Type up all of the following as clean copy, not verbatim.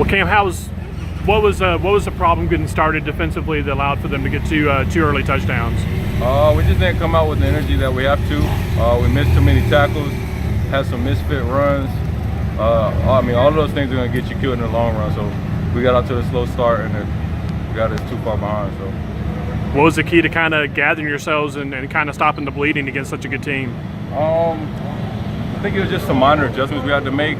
Well, Cam, what was the problem getting started defensively that allowed for them to get two early touchdowns? We just didn't come out with the energy that we have to. We missed too many tackles, had some misfit runs. I mean, all of those things are going to get you killed in the long run. So we got out to a slow start, and then we got us too far behind. So, what was the key to kind of gathering yourselves and kind of stopping the bleeding against such a good team? I think it was just some minor adjustments we had to make.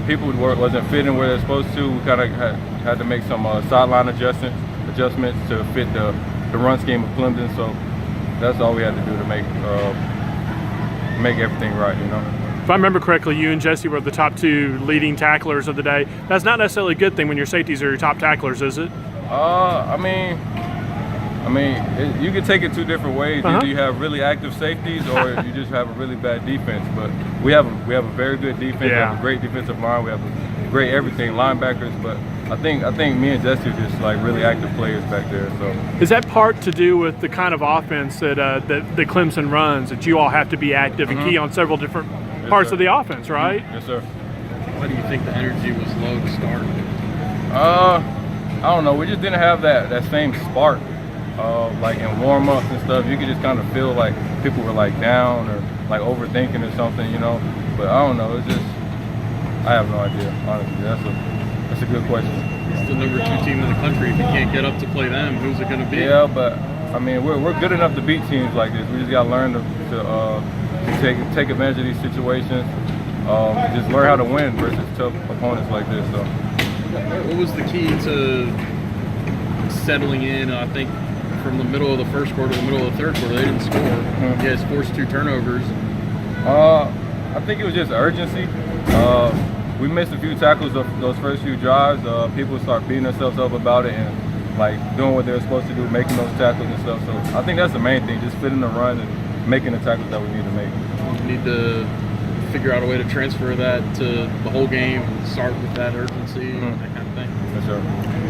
People wasn't fitting where they're supposed to. We kind of had to make some sideline adjustments to fit the run scheme of Clemson. So that's all we had to do to make everything right, you know. If I remember correctly, you and Jesse were the top two leading tacklers of the day. That's not necessarily a good thing when your safeties are your top tacklers, is it? I mean, you can take it two different ways. Either you have really active safeties, or you just have a really bad defense. But we have a very good defense. We have a great defensive line. We have a great everything, linebackers. But I think me and Jesse are just like really active players back there. So is that part to do with the kind of offense that that Clemson runs? That you all have to be active and key on several different parts of the offense, right? Yes, sir. Why do you think the energy was low to start? I don't know. We just didn't have that same spark. Like in warm-ups and stuff, you could just kind of feel like people were like down or like overthinking or something, you know. But I don't know. It's just, I have no idea, honestly. That's a good question. It's the number 2 team in the country. If you can't get up to play them, who's it going to be? Yeah, but I mean, we're good enough to beat teams like this. We just got to learn to take advantage of these situations. Just learn how to win versus tough opponents like this. So, what was the key to settling in? I think from the middle of the first quarter to the middle of the third quarter, they didn't score. You guys forced 2 turnovers. I think it was just urgency. We missed a few tackles those first few drives. People start beating themselves up about it and like doing what they're supposed to do, making those tackles and stuff. So I think that's the main thing, just fitting the run and making the tackles that we need to make. You need to figure out a way to transfer that to the whole game and start with that urgency and that kind of thing. Yes, sir.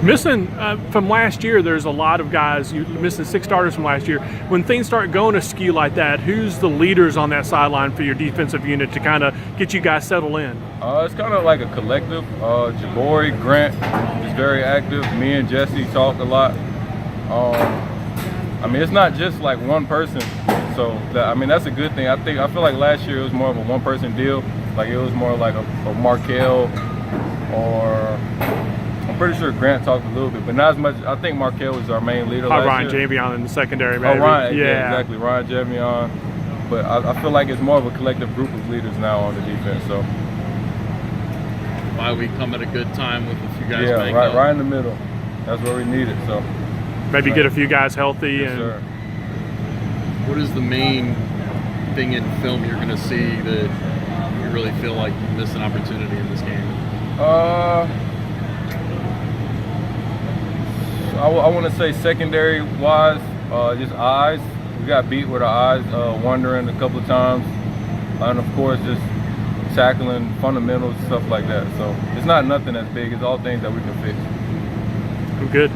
Missing from last year, there's a lot of guys, you're missing 6 starters from last year. When things start going askew like that, who's the leaders on that sideline for your defensive unit to kind of get you guys settled in? It's kind of like a collective. Jabori, Grant is very active. Me and Jesse talk a lot. I mean, it's not just like one person. So, that's a good thing. I feel like last year it was more of a one-person deal. Like it was more like a Markel, or I'm pretty sure Grant talked a little bit, but not as much. I think Markel was our main leader last Ryan year. Javion in the secondary, maybe. Oh, Ryan, yeah, exactly. Ryan Javion. But I feel like it's more of a collective group of leaders now on the defense. So why we come at a good time with a few guys. Yeah, right in the middle. That's where we need it. So maybe get a few guys healthy. Yes, and sir. What is the main thing in film you're going to see that you really feel like you missed an opportunity in this game? I want to say secondary-wise, just eyes. We got beat with our eyes wandering a couple of times, and of course just tackling fundamentals, stuff like that. So it's not nothing that's big. It's all things that we can fix. Good.